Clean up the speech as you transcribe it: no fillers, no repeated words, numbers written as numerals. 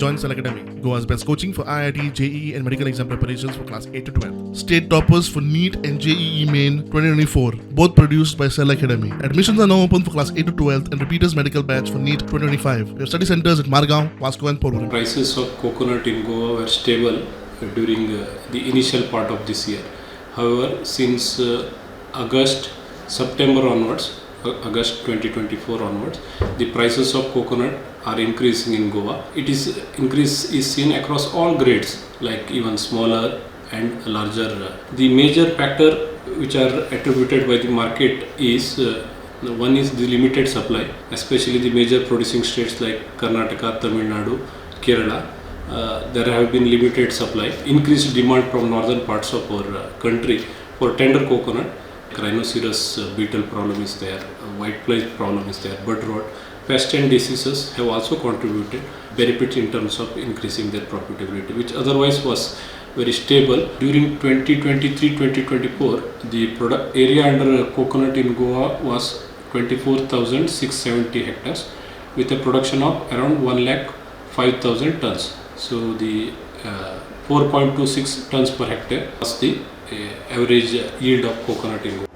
Join Cell Academy, Goa's best coaching for IIT, JEE and medical exam preparations for class 8 to 12. State toppers for NEET and JEE Main 2024, both produced by Cell Academy. Admissions are now open for class 8 to 12 and repeaters medical batch for NEET 2025. We have study centers at Margao, Vasco and Porvorim. Prices of coconut in Goa were stable during the initial part of this year. However, since September onwards, August 2024 onwards, the prices of coconut are increasing in Goa. Increase is seen across all grades, like even smaller and larger. The major factor which are attributed by the market is one is the limited supply, especially the major producing states like Karnataka, Tamil Nadu, Kerala. There have been limited supply, increased demand from northern parts of our country for tender coconut. Rhinoceros beetle problem is there, whitefly problem is there, bud rot, pest and diseases have also contributed benefits in terms of increasing their profitability, which otherwise was very stable. During 2023-2024, the product area under coconut in Goa was 24,670 hectares with a production of around 1,05,000 tons. So the 4.26 tons per hectare was the average yield of coconut in Goa.